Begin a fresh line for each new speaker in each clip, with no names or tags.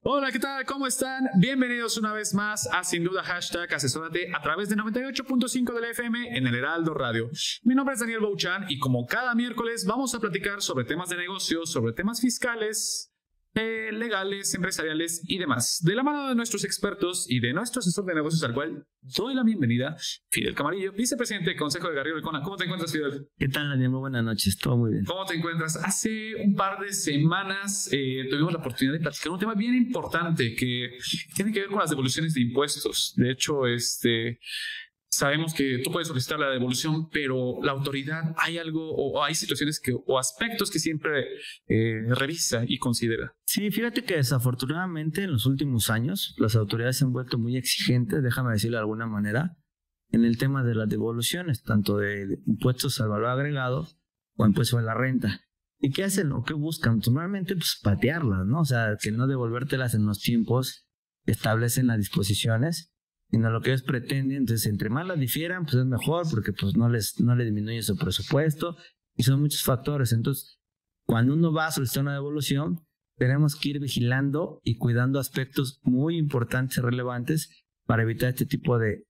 Hola, ¿qué tal? ¿Cómo están? Bienvenidos una vez más a Sin Duda Hashtag Asesórate a través de 98.5 de la FM en el Heraldo Radio. Mi nombre es Daniel Bouchan y como cada miércoles vamos a platicar sobre temas de negocios, sobre temas fiscales, legales, empresariales y demás. De la mano de nuestros expertos y de nuestro asesor de negocios al cual doy la bienvenida, Fidel Camarillo, vicepresidente del Consejo de Garrido Lecona. ¿Cómo te encuentras, Fidel?
¿Qué tal, Daniel? Muy buenas noches, todo muy bien.
¿Cómo te encuentras? Hace un par de semanas tuvimos la oportunidad de platicar un tema bien importante que tiene que ver con las devoluciones de impuestos. De hecho, sabemos que tú puedes solicitar la devolución, pero la autoridad hay algo o hay situaciones o aspectos que siempre revisa y considera.
Sí, fíjate que desafortunadamente en los últimos años las autoridades se han vuelto muy exigentes, déjame decirlo de alguna manera, en el tema de las devoluciones, tanto de impuestos al valor agregado o impuestos a la renta. ¿Y qué hacen o qué buscan? Normalmente, pues patearlas, ¿no? O sea, que no devolvértelas en los tiempos que establecen las disposiciones, sino lo que ellos pretenden. Entonces, entre más las difieran, pues es mejor, porque pues no le disminuye su presupuesto, y son muchos factores. Entonces, cuando uno va a solicitar una devolución, tenemos que ir vigilando y cuidando aspectos muy importantes y relevantes para evitar este tipo de,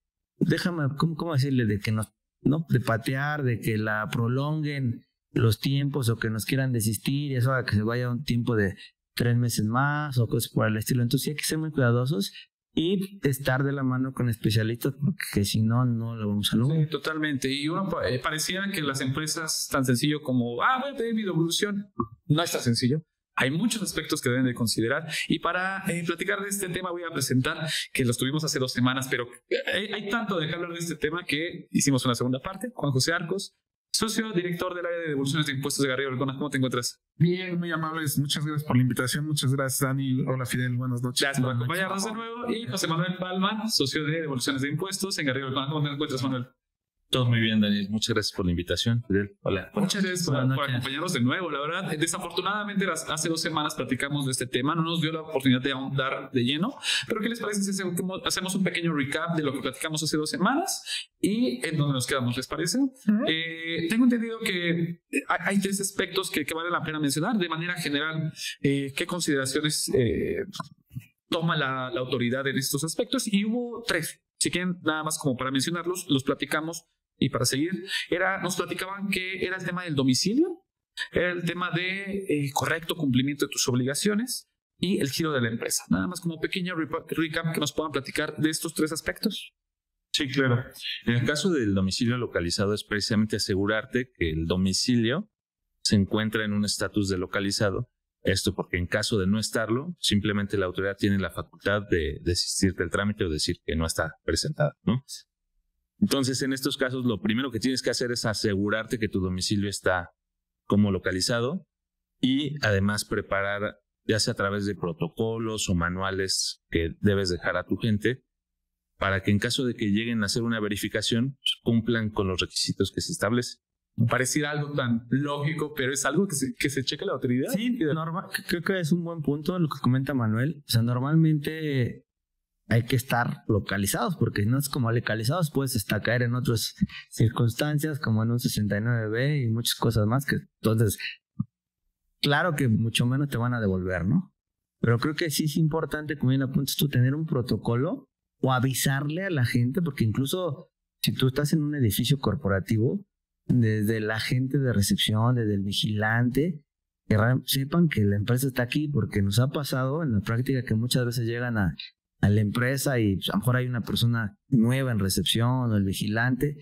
¿cómo decirle? De que no de patear, de que la prolonguen los tiempos o que nos quieran desistir y eso haga que se vaya un tiempo de 3 meses más o cosas por el estilo. Entonces sí hay que ser muy cuidadosos y estar de la mano con especialistas, porque si no, no lo vamos a lograr.
Sí, totalmente. Y uno pareciera que las empresas tan sencillo como, voy a pedir mi devolución, no es tan sencillo. Hay muchos aspectos que deben de considerar y para platicar de este tema voy a presentar, que los tuvimos hace 2 semanas, pero hay tanto de qué hablar de este tema que hicimos una segunda parte. Juan José Arcos, socio director del área de devoluciones de impuestos de Garrido Lecona. ¿Cómo te encuentras?
Bien, muy amables. Muchas gracias por la invitación. Muchas gracias, Dani. Hola, Fidel. Buenas noches.
Gracias por acompañarnos de nuevo. Y José Manuel Palma, socio de devoluciones de impuestos en Garrido Lecona. ¿Cómo te encuentras, Manuel?
Todo muy bien, Daniel. Muchas gracias por la invitación, Fidel. Hola.
Muchas gracias por acompañarnos de nuevo. La verdad, desafortunadamente hace 2 semanas platicamos de este tema. No nos dio la oportunidad de ahondar de lleno. Pero ¿qué les parece si hacemos un pequeño recap de lo que platicamos hace 2 semanas y en dónde nos quedamos? ¿Les parece? Tengo entendido que hay 3 aspectos que vale la pena mencionar. De manera general, ¿qué consideraciones toma la autoridad en estos aspectos? Y hubo 3. Si quieren, nada más como para mencionarlos, los platicamos. Y para seguir, nos platicaban que era el tema del domicilio, era el tema de correcto cumplimiento de tus obligaciones y el giro de la empresa. Nada más como pequeño recap que nos puedan platicar de estos 3 aspectos.
Sí, claro. En el caso del domicilio localizado es precisamente asegurarte que el domicilio se encuentra en un estatus de localizado. Esto porque en caso de no estarlo, simplemente la autoridad tiene la facultad de desistirte del trámite o decir que no está presentada, ¿no? Entonces, en estos casos, lo primero que tienes que hacer es asegurarte que tu domicilio está como localizado y además preparar, ya sea a través de protocolos o manuales que debes dejar a tu gente, para que en caso de que lleguen a hacer una verificación, pues, cumplan con los requisitos que se establecen.
Pareciera algo tan lógico, pero es algo que se cheque la autoridad.
Sí, creo que es un buen punto lo que comenta Manuel. O sea, normalmente hay que estar localizados, porque no es como localizados, puedes caer en otras circunstancias, como en un 69B y muchas cosas más, que entonces, claro que mucho menos te van a devolver, ¿no? Pero creo que sí es importante, como bien apuntas tú, tener un protocolo o avisarle a la gente, porque incluso si tú estás en un edificio corporativo, desde la gente de recepción, desde el vigilante, que sepan que la empresa está aquí, porque nos ha pasado en la práctica que muchas veces llegan a la empresa y pues, a lo mejor hay una persona nueva en recepción o el vigilante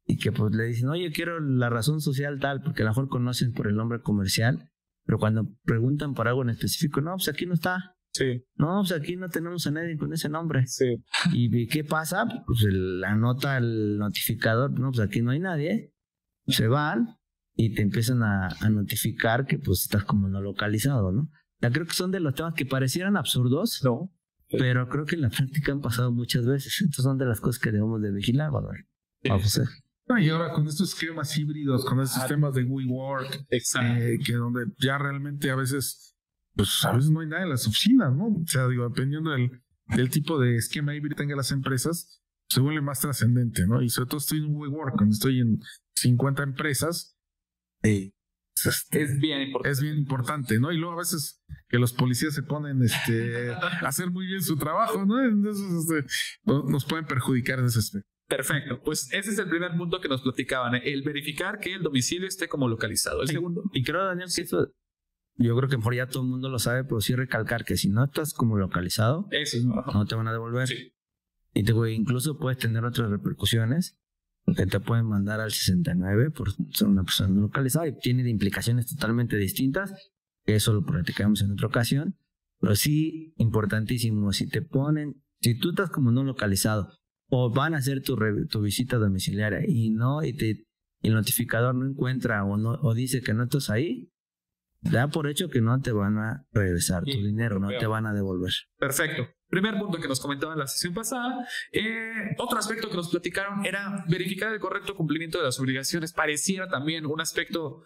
y que pues le dicen, oye, quiero la razón social tal, porque a lo mejor conocen por el nombre comercial, pero cuando preguntan por algo en específico, no, pues aquí no está.
Sí.
No, pues aquí no tenemos a nadie con ese nombre.
Sí.
¿Y qué pasa? Pues anota el notificador, no, pues aquí no hay nadie. Se van y te empiezan a notificar que pues estás como no localizado, ¿no? Ya creo que son de los temas que parecieran absurdos.
No.
Pero creo que en la práctica han pasado muchas veces. Entonces son de las cosas que debemos de vigilar, Manuel. Vamos a ver.
Y ahora con estos esquemas híbridos, con estos sistemas de WeWork, que donde ya realmente a veces no hay nada en las oficinas, ¿no? O sea, digo, dependiendo del tipo de esquema híbrido que tengan las empresas, se vuelve más trascendente, ¿no? Y sobre todo estoy en WeWork, cuando estoy en 50 empresas,
es bien importante.
Es bien importante, ¿no? Y luego a veces que los policías se ponen a hacer muy bien su trabajo, ¿no? Entonces nos pueden perjudicar en ese aspecto.
Perfecto, pues ese es el primer punto que nos platicaban, el verificar que el domicilio esté como localizado. El segundo.
Y creo, Daniel, que eso, yo creo que mejor ya todo el mundo lo sabe, pero sí recalcar que si no estás como localizado,
Eso
no te van a devolver.
Sí.
Y incluso puedes tener otras repercusiones que te pueden mandar al 69 por ser una persona no localizada y tiene implicaciones totalmente distintas. Eso lo platicamos en otra ocasión. Pero sí, importantísimo, si tú estás como no localizado o van a hacer tu visita domiciliaria y el notificador no encuentra o dice que no estás ahí, da por hecho que no te van a regresar tu dinero, no te van a devolver.
Perfecto. Primer punto que nos comentaban en la sesión pasada. Otro aspecto que nos platicaron era verificar el correcto cumplimiento de las obligaciones. Pareciera también un aspecto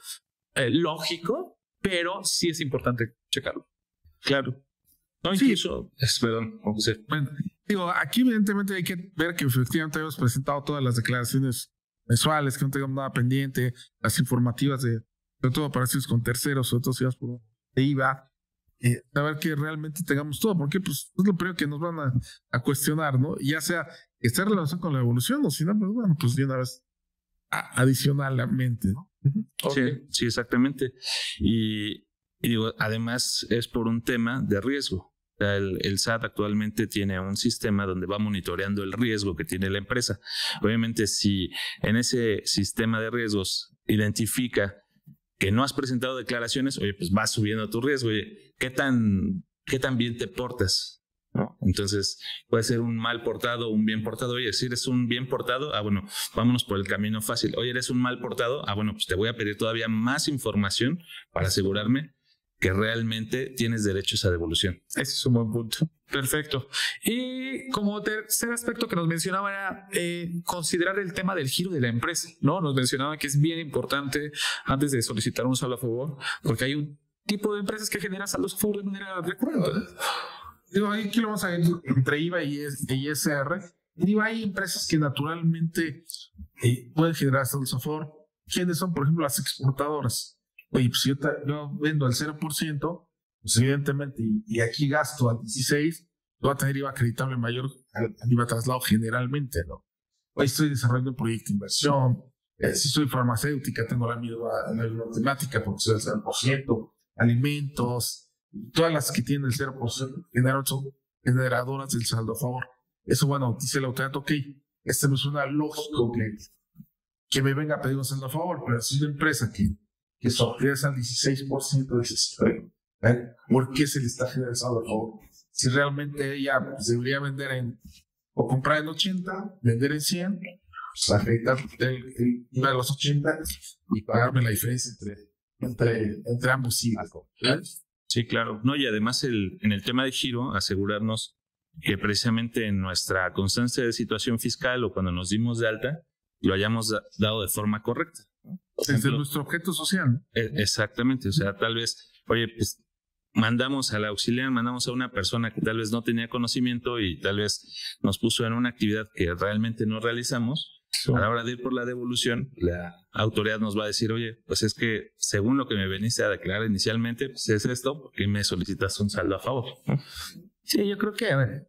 lógico, pero sí es importante checarlo.
Claro. No, incluso, perdón, José.
Bueno, digo, aquí evidentemente hay que ver que efectivamente hemos presentado todas las declaraciones mensuales, que no tengamos nada pendiente, las informativas sobre todo operaciones con terceros, sobre todo si vas por IVA, saber que realmente tengamos todo, porque pues es lo primero que nos van a cuestionar, ¿no? Ya sea que esté relacionado con la evolución o si no, pues bueno, pues de una vez adicionalmente, ¿no?
Okay. Sí, exactamente. Y digo, además es por un tema de riesgo. O sea, el SAT actualmente tiene un sistema donde va monitoreando el riesgo que tiene la empresa. Obviamente, si en ese sistema de riesgos identifica que no has presentado declaraciones, oye, pues vas subiendo tu riesgo. Oye, ¿qué tan bien te portas? ¿No? Entonces, puede ser un mal portado o un bien portado. Oye, si eres un bien portado, bueno, vámonos por el camino fácil. Oye, eres un mal portado, bueno, pues te voy a pedir todavía más información para asegurarme que realmente tienes derecho a esa devolución.
Ese es un buen punto. Perfecto. Y como tercer aspecto que nos mencionaba era considerar el tema del giro de la empresa, ¿no? Nos mencionaba que es bien importante antes de solicitar un saldo a favor, porque hay un tipo de empresas que genera saldos a favor de manera recurrente.
Digo, aquí lo vamos a ver entre IVA y ISR. Digo, hay empresas que naturalmente pueden generar saldos a favor. ¿Quiénes son? Por ejemplo, las exportadoras. Oye, pues yo vendo al 0%, pues evidentemente, y aquí gasto al 16%, voy a tener IVA acreditable mayor al IVA traslado generalmente, ¿no? Hoy estoy desarrollando un proyecto de inversión, si soy farmacéutica, tengo la misma temática porque soy del 0%, alimentos, todas las que tienen el 0% son generadoras del saldo a favor. Eso, bueno, dice la autoridad, ok, este me suena lógico que me venga a pedir un saldo a favor, pero es una empresa que sorpresa al 16% dices, ¿por qué se le está generando saldo a favor? Si realmente ella pues, debería vender o comprar en 80, vender en 100, pues acreditar una de los 80 y pagarme la diferencia entre ambos IVAs.
Sí, claro. No, y además en el tema de giro, asegurarnos que precisamente en nuestra constancia de situación fiscal o cuando nos dimos de alta, lo hayamos dado de forma correcta.
Desde nuestro objeto social.
Exactamente, o sea, tal vez, oye, pues mandamos al auxiliar, mandamos a una persona que tal vez no tenía conocimiento y tal vez nos puso en una actividad que realmente no realizamos. Sí. A la hora de ir por la devolución, la autoridad nos va a decir, oye, pues es que según lo que me veniste a declarar inicialmente, pues es esto, porque me solicitas un saldo a favor.
Sí, yo creo que, a ver,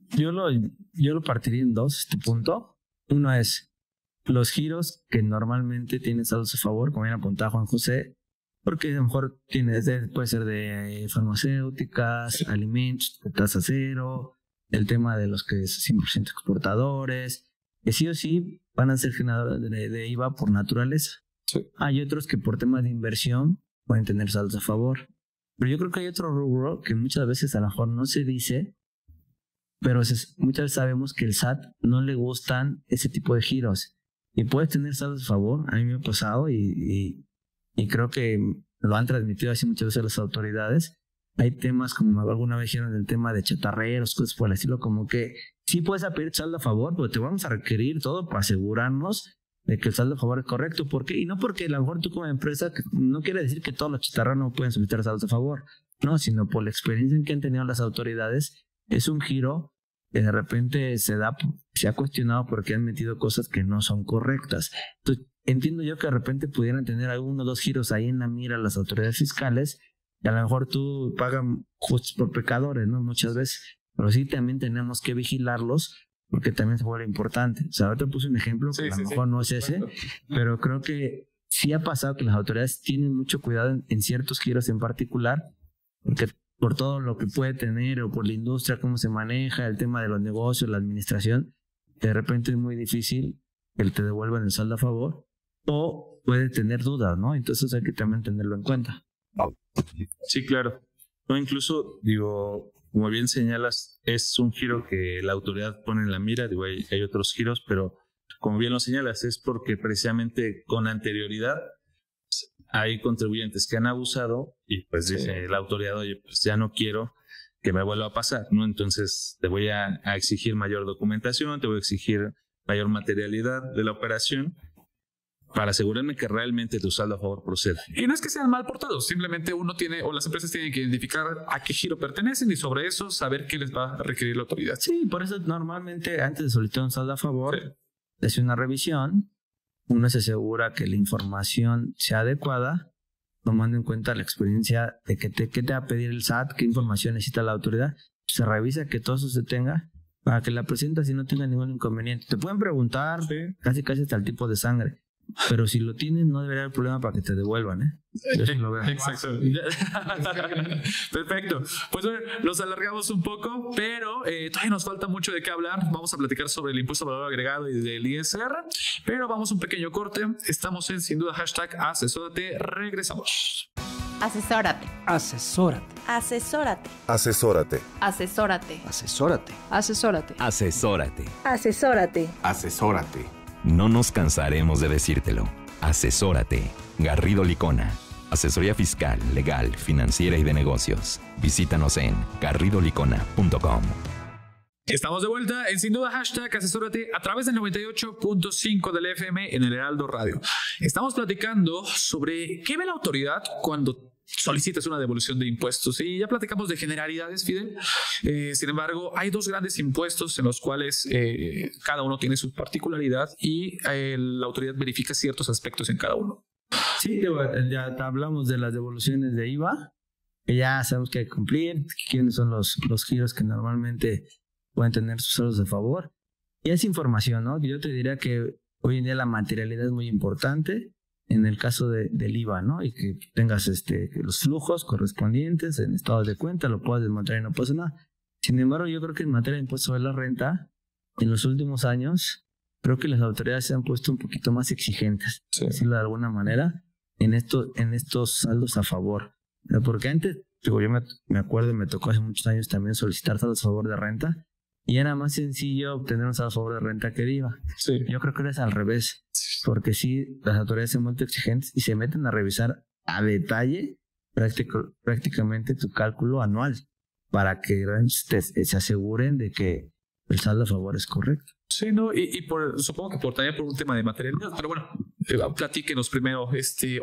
yo lo partiría en dos, este punto. Uno es los giros que normalmente tienen saldos a favor, como bien apuntaba Juan José, porque a lo mejor puede ser de farmacéuticas, alimentos, de tasa cero, el tema de los que es 100% exportadores, que sí o sí van a ser generadores de IVA por naturaleza. Sí. Hay otros que por temas de inversión pueden tener saldos a favor. Pero yo creo que hay otro rubro que muchas veces a lo mejor no se dice, pero muchas veces sabemos que el SAT no le gustan ese tipo de giros. Y puedes tener saldos a favor, a mí me ha pasado y creo que lo han transmitido así muchas veces las autoridades. Hay temas como alguna vez dijeron el tema de chatarreros, cosas por el estilo, como que sí puedes pedir saldo a favor, pero te vamos a requerir todo para asegurarnos de que el saldo a favor es correcto. ¿Por qué? Y no porque a lo mejor tú como empresa, no quiere decir que todos los chatarreros no pueden solicitar saldos a favor, no, sino por la experiencia en que han tenido las autoridades, es un giro que de repente se ha cuestionado porque han metido cosas que no son correctas. Entonces, entiendo yo que de repente pudieran tener alguno o dos giros ahí en la mira las autoridades fiscales, y a lo mejor tú pagan justos por pecadores, ¿no? Muchas veces, pero sí también tenemos que vigilarlos, porque también se vuelve importante. O sea, ahorita puse un ejemplo, que a lo mejor no es ese, pero creo que sí ha pasado que las autoridades tienen mucho cuidado en ciertos giros en particular, porque por todo lo que puede tener o por la industria, cómo se maneja, el tema de los negocios, la administración, de repente es muy difícil que te devuelvan el saldo a favor o puede tener dudas, ¿no? Entonces hay que también tenerlo en cuenta.
Sí, claro. No, incluso, digo, como bien señalas, es un giro que la autoridad pone en la mira. Digo, hay otros giros, pero como bien lo señalas, es porque precisamente con anterioridad hay contribuyentes que han abusado y pues dice la autoridad, oye, pues ya no quiero que me vuelva a pasar, ¿no? Entonces te voy a exigir mayor documentación, te voy a exigir mayor materialidad de la operación para asegurarme que realmente tu saldo a favor procede.
Y no es que sean mal portados, simplemente uno tiene, o las empresas tienen que identificar a qué giro pertenecen y sobre eso saber qué les va a requerir la autoridad.
Sí, por eso normalmente antes de solicitar un saldo a favor, se hace una revisión, uno se asegura que la información sea adecuada, tomando en cuenta la experiencia de qué te va a pedir el SAT, qué información necesita la autoridad, se revisa que todo eso se tenga para que la presentes y no tenga ningún inconveniente. Te pueden preguntar casi hasta el tipo de sangre, pero si lo tienes no debería haber problema para que te devuelvan, ¿eh? Yo sí lo veo.
Exacto. Perfecto. Pues bueno, los alargamos un poco, pero todavía nos falta mucho de qué hablar. Vamos a platicar sobre el impuesto al valor agregado y del ISR, pero vamos a un pequeño corte. Estamos en Sin Duda #asesórate. Regresamos.
Asesórate.
Asesórate.
Asesórate.
Asesórate.
Asesórate.
Asesórate.
Asesórate.
Asesórate.
Asesórate.
Asesórate.
No nos cansaremos de decírtelo. Asesórate. Garrido Licona. Asesoría fiscal, legal, financiera y de negocios. Visítanos en garridolicona.com.
Estamos de vuelta en Sin Duda #asesórate a través del 98.5 del FM en el Heraldo Radio. Estamos platicando sobre qué ve la autoridad cuando solicitas una devolución de impuestos. Y ya platicamos de generalidades, Fidel. Sin embargo, hay dos grandes impuestos en los cuales cada uno tiene su particularidad y la autoridad verifica ciertos aspectos en cada uno.
Sí, ya hablamos de las devoluciones de IVA, que ya sabemos que hay que cumplir, quiénes son los giros que normalmente pueden tener sus saldos a favor. Y es información, ¿no? Yo te diría que hoy en día la materialidad es muy importante en el caso del IVA, ¿no? Y que tengas los flujos correspondientes en estados de cuenta, lo puedes desmontar y no pasa nada. Sin embargo, yo creo que en materia de impuesto sobre la renta, en los últimos años, creo que las autoridades se han puesto un poquito más exigentes, decirlo de alguna manera, en estos saldos a favor. Porque antes, digo, yo me acuerdo, me tocó hace muchos años también solicitar saldos a favor de renta, y era más sencillo obtener un saldo a favor de renta que de IVA.
Sí.
Yo creo que ahora es al revés, porque sí, las autoridades se muestran exigentes y se meten a revisar a detalle prácticamente tu cálculo anual para que se aseguren de que el saldo a favor es correcto.
Sí, no, supongo que también por un tema de materialidad, pero bueno, platíquenos primero,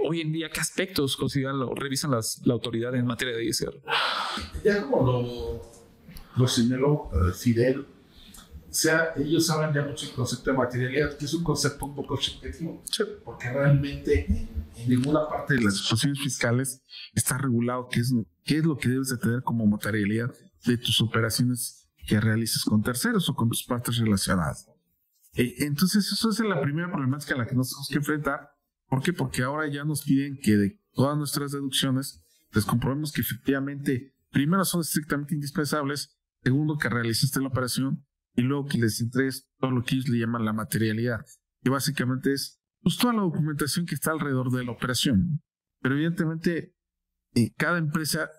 hoy en día, ¿qué aspectos consideran o revisan la autoridad en materia de ISR?
Ya como lo señaló Fidel, o sea, ellos saben ya mucho el concepto de materialidad, que es un concepto un poco subjetivo, porque realmente en ninguna parte de las disposiciones fiscales está regulado qué es lo que debes de tener como materialidad de tus operaciones que realices con terceros o con tus partes relacionadas. Entonces, eso es la primera problemática a la que nos tenemos que enfrentar. ¿Por qué? Porque ahora ya nos piden que de todas nuestras deducciones les comprobemos que efectivamente, primero, son estrictamente indispensables, segundo, que realizaste la operación, y luego que les entregues todo lo que ellos le llaman la materialidad, que básicamente es pues, toda la documentación que está alrededor de la operación. Pero evidentemente, cada empresa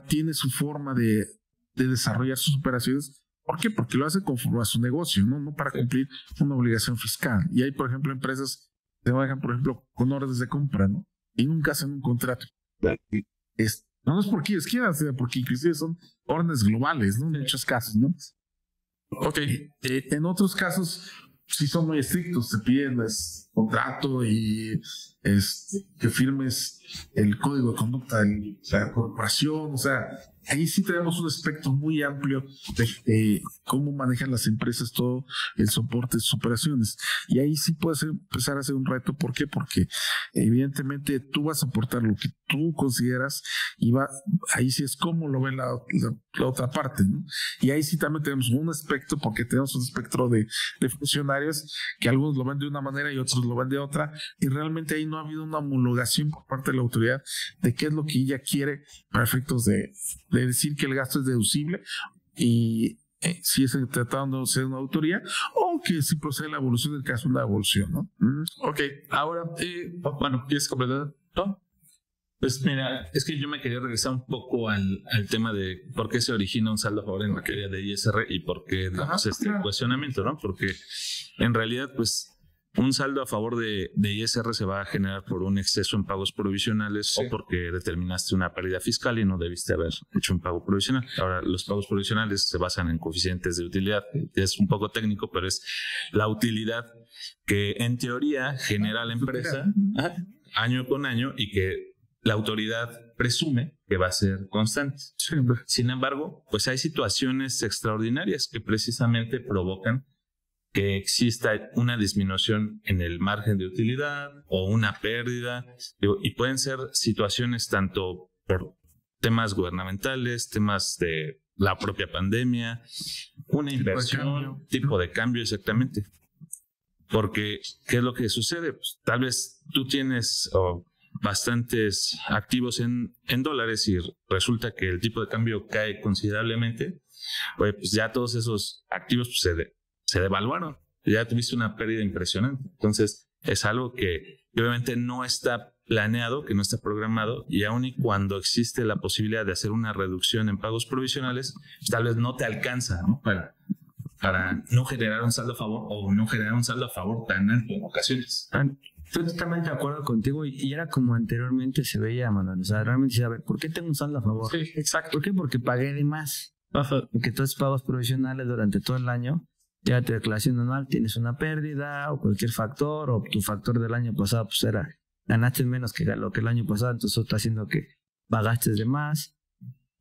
tiene su forma de desarrollar sus operaciones. ¿Por qué? Porque lo hace conforme a su negocio, no para cumplir una obligación fiscal. Y hay, por ejemplo, empresas que trabajan, por ejemplo, con órdenes de compra, ¿no? Y nunca hacen un contrato. No es porque ellos quieran, sino porque inclusive son órdenes globales, ¿no? En muchos casos, ¿no?
Ok.
En otros casos sí son muy estrictos, te piden contrato y que firmes el código de conducta de la corporación, o sea, ahí sí tenemos un espectro muy amplio de cómo manejan las empresas todo el soporte de sus operaciones. Y ahí sí puede empezar a ser un reto. ¿Por qué? Porque evidentemente tú vas a aportar lo que tú consideras y ahí sí es como lo ve la otra parte, ¿no? Y ahí sí también tenemos un espectro, porque tenemos un espectro de funcionarios que algunos lo ven de una manera y otros lo ven de otra, y realmente ahí no ha habido una homologación por parte de la autoridad de qué es lo que ella quiere para efectos de decir que el gasto es deducible y si es tratando de ser una autoría o que si procede la evolución del caso, una evolución, ¿no?
Ok, ahora, bueno, ¿quieres completar? ¿No?
Pues mira, es que yo me quería regresar un poco al tema de por qué se origina un saldo a favor en materia de ISR y por qué cuestionamiento, ¿no? Porque en realidad, pues, un saldo a favor de ISR se va a generar por un exceso en pagos provisionales o porque determinaste una pérdida fiscal y no debiste haber hecho un pago provisional. Ahora, los pagos provisionales se basan en coeficientes de utilidad. Es un poco técnico, pero es la utilidad que en teoría genera la empresa año con año y que la autoridad presume que va a ser constante. Sin embargo, pues hay situaciones extraordinarias que precisamente provocan que exista una disminución en el margen de utilidad o una pérdida, y pueden ser situaciones tanto por temas gubernamentales, temas de la propia pandemia, una inversión, tipo de cambio, exactamente. Porque, ¿qué es lo que sucede? Pues, tal vez tú tienes bastantes activos en dólares y resulta que el tipo de cambio cae considerablemente, pues ya todos esos activos pues, se devaluaron, ya tuviste una pérdida impresionante. Entonces es algo que obviamente no está planeado, que no está programado, y aun y cuando existe la posibilidad de hacer una reducción en pagos provisionales, pues tal vez no te alcanza, ¿no? para no generar un saldo a favor o no generar un saldo a favor tan alto en ocasiones.
Estoy totalmente de acuerdo contigo y era como anteriormente se veía, Manuel. O sea, realmente, a ver, ¿por qué tengo un saldo a favor?
Sí, exacto.
¿Por qué? Porque pagué de más. Porque todos esos pagos provisionales durante todo el año, ya tu declaración anual tienes una pérdida o cualquier factor, o tu factor del año pasado pues ganaste menos que lo que el año pasado, entonces eso está haciendo que pagaste de más.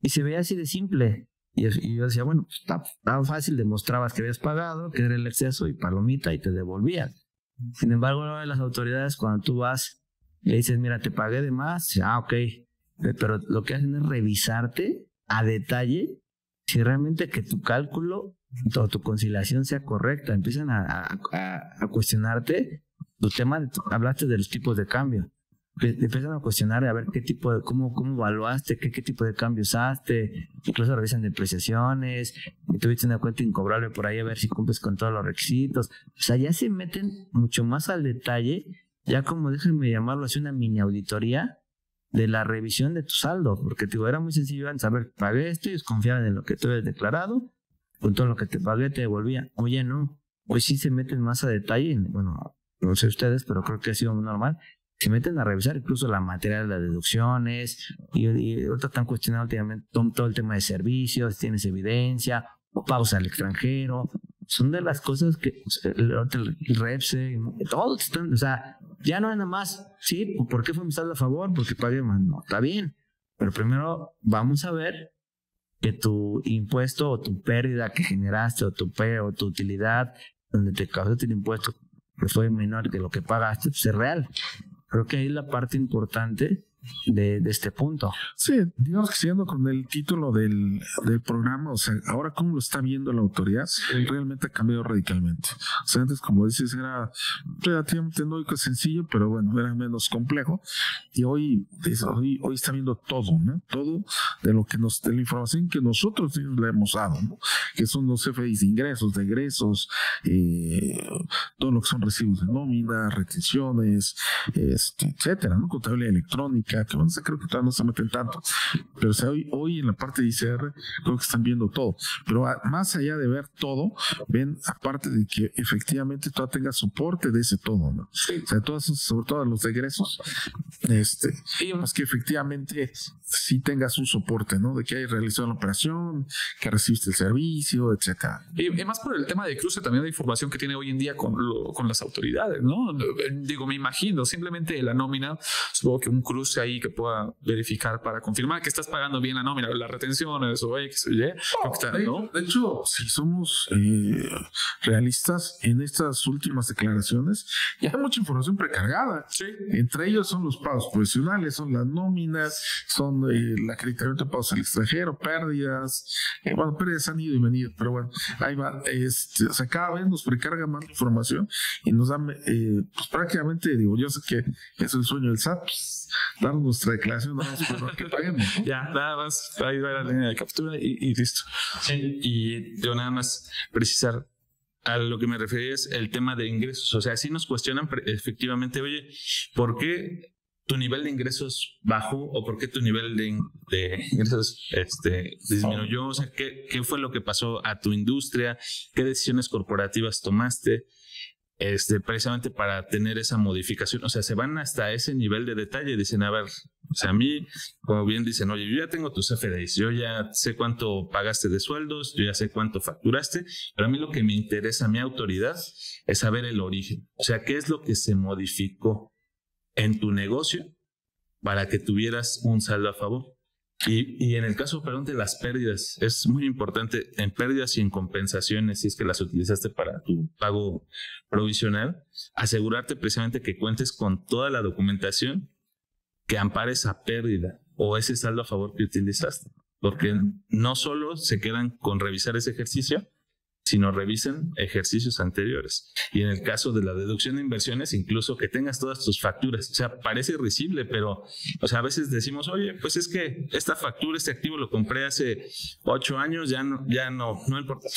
Y se veía así de simple. Y yo decía, bueno, pues estaba fácil, demostrabas que habías pagado, que era el exceso y palomita y te devolvían. Sin embargo, las autoridades, cuando tú vas y le dices, mira, te pagué de más, ok, pero lo que hacen es revisarte a detalle si realmente que tu cálculo o tu conciliación sea correcta. Empiezan a cuestionarte tu tema, hablaste de los tipos de cambio. Empiezan a cuestionar a ver qué tipo de, cómo evaluaste, qué tipo de cambio usaste, incluso revisan depreciaciones, y tuviste una cuenta incobrable por ahí a ver si cumples con todos los requisitos. O sea, ya se meten mucho más al detalle, ya como déjenme llamarlo así, una mini auditoría de la revisión de tu saldo, porque te digo, era muy sencillo antes, saber, pagué esto y ellos confiaban en lo que tú habías declarado, con todo lo que te pagué te devolvía. Oye, no, hoy sí se meten más a detalle, bueno, no sé ustedes, pero creo que ha sido muy normal. Se meten a revisar incluso la materia de las deducciones y ahorita están cuestionando últimamente todo el tema de servicios, tienes evidencia o pausa al extranjero. Son de las cosas que el REPSE, todos están, o sea, ya no es nada más, sí, ¿por qué fue mi saldo a favor? Porque pagué más. No, está bien, pero primero vamos a ver que tu impuesto o tu pérdida que generaste o tu utilidad donde te causaste el impuesto que fue menor que lo que pagaste, pues es real. Creo que ahí es la parte importante de este punto.
Sí, digamos que siguiendo con el título del programa, o sea, ahora cómo lo está viendo la autoridad, realmente ha cambiado radicalmente. O sea, antes, como dices, era relativamente no sencillo, pero bueno, era menos complejo. Y hoy está viendo todo, ¿no? Todo de la información que nosotros le hemos dado, ¿no? Que son los CFDIs de ingresos, de egresos, todo lo que son recibos de nómina, retenciones, etcétera, ¿no? Contabilidad electrónica, que bueno, creo que todavía no se meten tanto, pero o sea, hoy en la parte de ICR creo que están viendo todo, pero más allá de ver todo, ven aparte de que efectivamente todavía tenga soporte de ese todo, ¿no? Sí. O sea, sobre todo los egresos, y más que efectivamente sí tengas un soporte, ¿no? De que hayas realizado la operación, que recibiste el servicio, etcétera.
Y más por el tema de cruce también de información que tiene hoy en día con las autoridades, ¿no? Digo, me imagino, simplemente la nómina, supongo que un cruce ahí que pueda verificar para confirmar que estás pagando bien la nómina, las retenciones o X o Y.
De hecho, si somos realistas en estas últimas declaraciones, ya hay mucha información precargada.
Sí.
Entre ellos son los pagos provisionales, son las nóminas, son el acreditamiento de pagos al extranjero, pérdidas. Bueno, pérdidas han ido y venido, pero bueno, ahí va. O sea, cada vez nos precarga más información y nos da, pues prácticamente, digo, yo sé que es el sueño del SAT, pues, dar nuestra declaración nada más por que paguemos, ¿no?
Ya, nada más, ahí va la línea de captura y listo.
Sí, y yo nada más precisar a lo que me refería es el tema de ingresos. O sea, sí nos cuestionan efectivamente, oye, ¿por qué tu nivel de ingresos bajó o por qué tu nivel de ingresos disminuyó? O sea, ¿qué fue lo que pasó a tu industria? ¿Qué decisiones corporativas tomaste? Precisamente para tener esa modificación. O sea, se van hasta ese nivel de detalle. Dicen, a ver, o sea, a mí, como bien dicen, oye, yo ya tengo tus CFDIs, yo ya sé cuánto pagaste de sueldos, yo ya sé cuánto facturaste, pero a mí lo que me interesa, mi autoridad, es saber el origen. O sea, ¿qué es lo que se modificó en tu negocio para que tuvieras un saldo a favor? Y en el caso, perdón, de las pérdidas, es muy importante en pérdidas y en compensaciones, si es que las utilizaste para tu pago provisional, asegurarte precisamente que cuentes con toda la documentación que ampare esa pérdida o ese saldo a favor que utilizaste. Porque no solo se quedan con revisar ese ejercicio, sino revisen ejercicios anteriores. Y en el caso de la deducción de inversiones, incluso que tengas todas tus facturas. O sea, parece risible, pero, o sea, a veces decimos, oye, pues es que esta factura, este activo lo compré hace 8 años, ya no importa.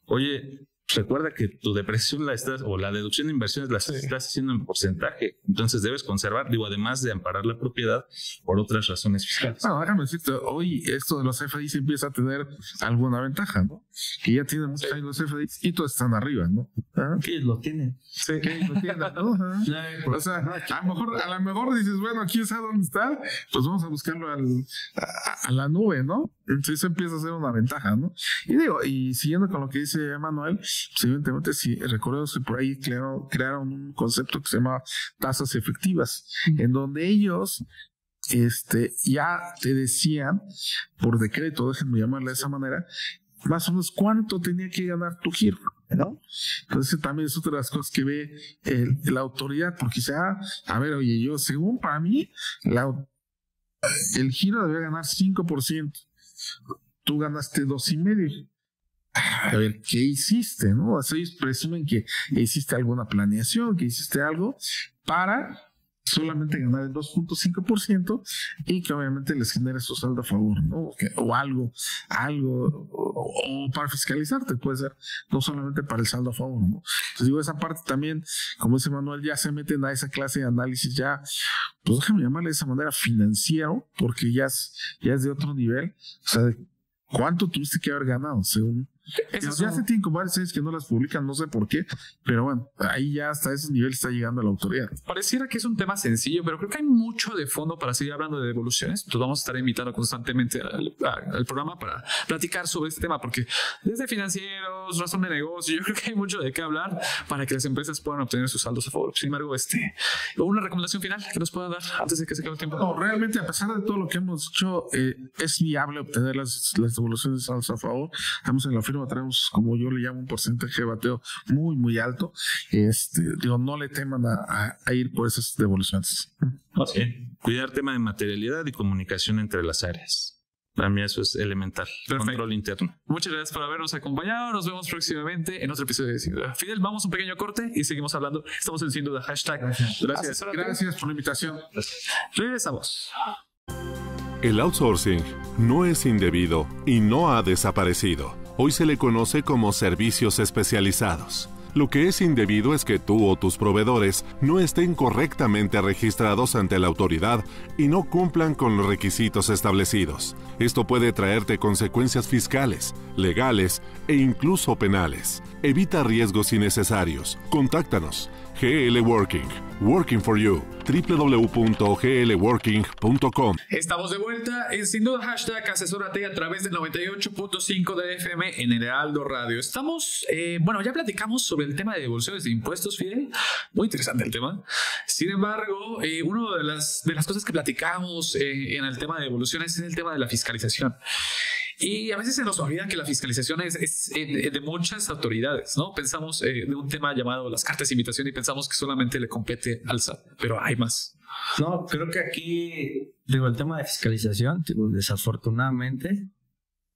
Oye, recuerda que tu depreciación o la deducción de inversiones la estás haciendo en porcentaje. Entonces debes conservar, además de amparar la propiedad por otras razones fiscales.
Bueno, déjame decirte, hoy esto de los FDIs empieza a tener alguna ventaja, ¿no? Que ya tienen muchos años los FDIs y todos están arriba, ¿no?
¿Qué lo tienen?
Sí, que lo tienen, ¿no? O sea, a lo mejor dices, bueno, aquí está donde está, pues vamos a buscarlo a la nube, ¿no? Entonces empieza a ser una ventaja, ¿no? Y siguiendo con lo que dice Manuel, pues evidentemente, si recordemos que por ahí crearon un concepto que se llama tasas efectivas, en donde ellos ya te decían por decreto, déjenme llamarle de esa manera, más o menos cuánto tenía que ganar tu giro, ¿no? Entonces también es otra de las cosas que ve la autoridad, porque a ver, oye, yo según para mí el giro debe ganar 5%, tú ganaste 2.5%. A ver, ¿qué hiciste? ¿No? Así ellos presumen que hiciste alguna planeación, que hiciste algo para solamente ganar el 2.5% y que obviamente les genere su saldo a favor, ¿no? O algo, o para fiscalizarte, puede ser, no solamente para el saldo a favor, ¿no? Entonces digo, esa parte también, como dice Manuel, ya se meten a esa clase de análisis ya, pues déjame llamarle de esa manera financiero, porque ya es de otro nivel, o sea, ¿cuánto tuviste que haber ganado según? Ya se tienen como varios años que no las publican, no sé por qué, pero bueno, ahí ya hasta ese nivel está llegando la autoridad.
Pareciera que es un tema sencillo, pero creo que hay mucho de fondo para seguir hablando de devoluciones. Entonces vamos a estar invitando constantemente al programa para platicar sobre este tema, porque desde financieros, razón de negocio, yo creo que hay mucho de qué hablar para que las empresas puedan obtener sus saldos a favor. Sin embargo, una recomendación final que nos puedan dar antes de que se acabe el tiempo.
No, realmente, a pesar de todo lo que hemos hecho, es viable obtener las devoluciones de saldos a favor. Estamos en la firma, traemos, como yo le llamo, un porcentaje de bateo muy, muy alto. No le teman a ir por esas devoluciones.
Okay. Cuidar tema de materialidad y comunicación entre las áreas. Para mí eso es elemental. Perfecto. Control interno.
Muchas gracias por habernos acompañado. Nos vemos próximamente en otro episodio de Sin Duda. Fidel, vamos a un pequeño corte y seguimos hablando. Estamos en Sin Duda. Hashtag.
Gracias por la invitación.
Regresamos.
El outsourcing no es indebido y no ha desaparecido. Hoy se le conoce como servicios especializados. Lo que es indebido es que tú o tus proveedores no estén correctamente registrados ante la autoridad y no cumplan con los requisitos establecidos. Esto puede traerte consecuencias fiscales, legales e incluso penales. Evita riesgos innecesarios. Contáctanos. GL Working. Working for you. www.glworking.com.
Estamos de vuelta. Sin duda, hashtag asesórate a través del 98.5 de FM en el Heraldo Radio. Estamos, ya platicamos sobre el tema de devoluciones de impuestos, Fidel. Muy interesante el tema. Sin embargo, una de las cosas que platicamos en el tema de devoluciones es el tema de la fiscalización. Y a veces se nos olvida que la fiscalización es de muchas autoridades, ¿no? Pensamos de un tema llamado las cartas de invitación y pensamos que solamente le compete al SAT, pero hay más.
No, creo que aquí, el tema de fiscalización, desafortunadamente,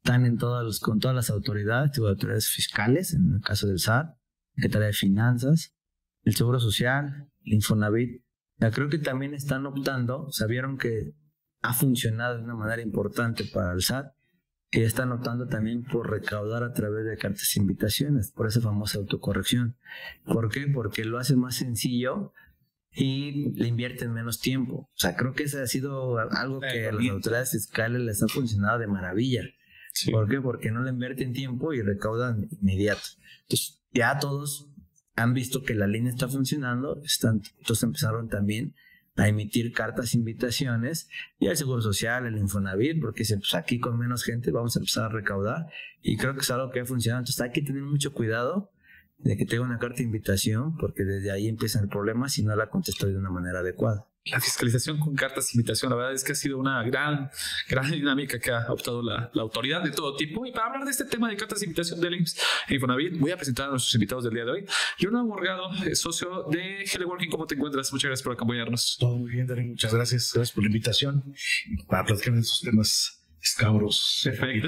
están con todas las autoridades, autoridades fiscales, en el caso del SAT, Secretaría de Finanzas, el Seguro Social, el Infonavit. Creo que también están optando, vieron que ha funcionado de una manera importante para el SAT, que están optando también por recaudar a través de cartas de invitaciones, por esa famosa autocorrección. ¿Por qué? Porque lo hace más sencillo y le invierten menos tiempo. Creo que ese ha sido algo que a las autoridades fiscales les ha funcionado de maravilla. Sí. ¿Por qué? Porque no le invierten tiempo y recaudan inmediato. Entonces, ya todos han visto que la línea está funcionando, entonces empezaron también a emitir cartas invitaciones y el Seguro Social, el Infonavit, porque pues aquí con menos gente vamos a empezar a recaudar y creo que es algo que ha funcionado. Entonces hay que tener mucho cuidado de que tenga una carta de invitación porque desde ahí empieza el problema si no la contestó de una manera adecuada.
La fiscalización con cartas de invitación, la verdad es que ha sido una gran dinámica que ha optado la autoridad de todo tipo. Y para hablar de este tema de cartas de invitación del IMSS e Infonavit, voy a presentar a nuestros invitados del día de hoy. Leonardo Morgado, socio de GL Working. ¿Cómo te encuentras? Muchas gracias por acompañarnos.
Todo muy bien, Darín. Muchas gracias. Gracias por la invitación para platicar de esos temas escabros.
Perfecto.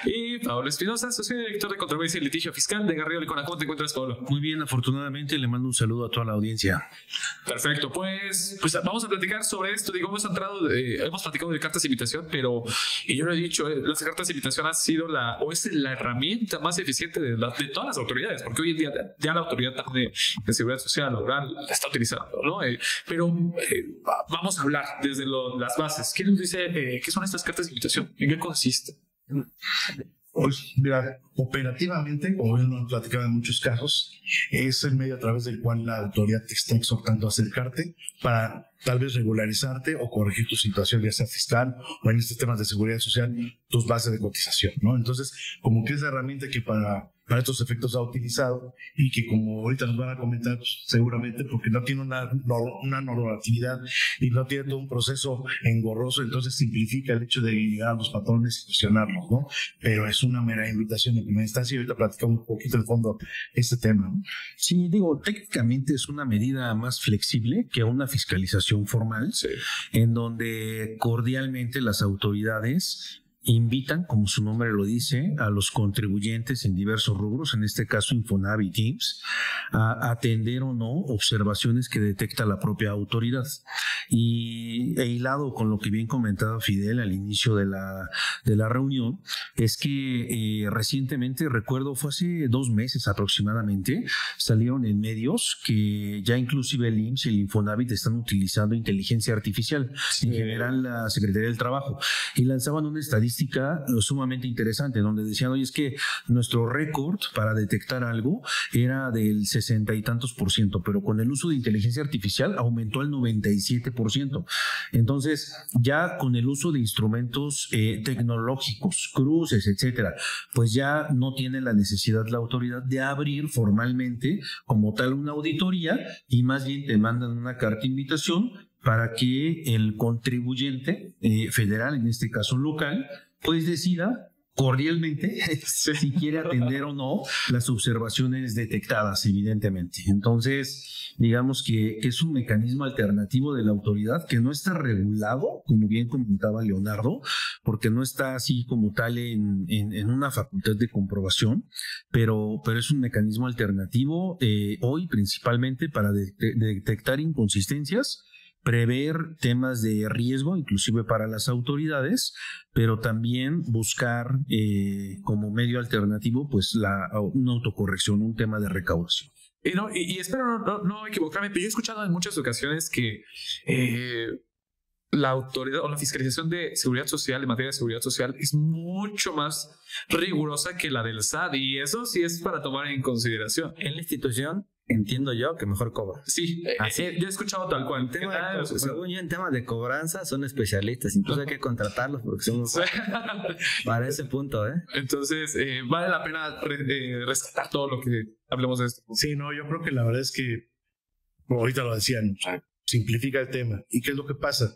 Y Pablo Espinosa, socio director de Controversia y Litigio Fiscal de Garrido Licona. ¿Cómo te encuentras, Pablo?
Muy bien, afortunadamente. Le mando un saludo a toda la audiencia.
Perfecto. Pues vamos a platicar sobre esto. Hemos platicado de cartas de invitación, pero y yo lo he dicho, las cartas de invitación es la herramienta más eficiente de todas las autoridades, porque hoy en día ya la autoridad de seguridad social laboral la está utilizando, ¿no? Vamos a hablar desde las bases. ¿Quién nos dice qué son estas cartas de invitación? ¿En qué consiste?
Pues mira, operativamente, como bien lo han platicado en muchos casos, es el medio a través del cual la autoridad te está exhortando a acercarte para tal vez regularizarte o corregir tu situación, ya sea fiscal o en estos temas de seguridad social, tus bases de cotización, ¿no? Entonces, como que es la herramienta que para estos efectos ha utilizado y que, como ahorita nos van a comentar, pues, seguramente porque no tiene una normatividad y no tiene todo un proceso engorroso, entonces simplifica el hecho de llegar a los patrones y cuestionarlos, ¿no? Pero es una mera invitación en primera instancia y ahorita platicamos un poquito de fondo este tema, ¿no?
Sí, técnicamente es una medida más flexible que una fiscalización formal, sí, en donde cordialmente las autoridades invitan, como su nombre lo dice, a los contribuyentes en diversos rubros, en este caso Infonavit y IMSS, a atender o no observaciones que detecta la propia autoridad. Y hilado con lo que bien comentaba Fidel al inicio de la reunión, es que recientemente, recuerdo, fue hace 2 meses aproximadamente, salieron en medios que ya inclusive el IMSS y el Infonavit están utilizando inteligencia artificial, sí, en general la Secretaría del Trabajo, y lanzaban una estadística sumamente interesante, donde decían, oye, es que nuestro récord para detectar algo era del 60 y tantos %, pero con el uso de inteligencia artificial aumentó al 97%. Entonces, ya con el uso de instrumentos tecnológicos, cruces, etcétera, pues ya no tiene la necesidad la autoridad de abrir formalmente como tal una auditoría y más bien te mandan una carta de invitación para que el contribuyente federal, en este caso local, pues decida cordialmente si quiere atender o no las observaciones detectadas, evidentemente. Entonces, digamos que es un mecanismo alternativo de la autoridad que no está regulado, como bien comentaba Leonardo, porque no está así como tal en una facultad de comprobación, pero es un mecanismo alternativo hoy principalmente para detectar inconsistencias, prever temas de riesgo, inclusive para las autoridades, pero también buscar como medio alternativo pues una autocorrección, un tema de recaudación.
Y espero no equivocarme, pero yo he escuchado en muchas ocasiones que la autoridad o la fiscalización de seguridad social, en materia de seguridad social, es mucho más rigurosa que la del SAT, y eso sí es para tomar en consideración.
En la institución, entiendo yo que mejor cobra.
Sí, yo he escuchado tal cual.
Según yo, en temas de cobranza son especialistas, incluso hay que contratarlos porque son para ese punto, ¿eh?
Entonces, vale la pena rescatar todo lo que hablemos de esto.
Sí, no, yo creo que la verdad es que, como ahorita lo decían, o sea, simplifica el tema. ¿Y qué es lo que pasa?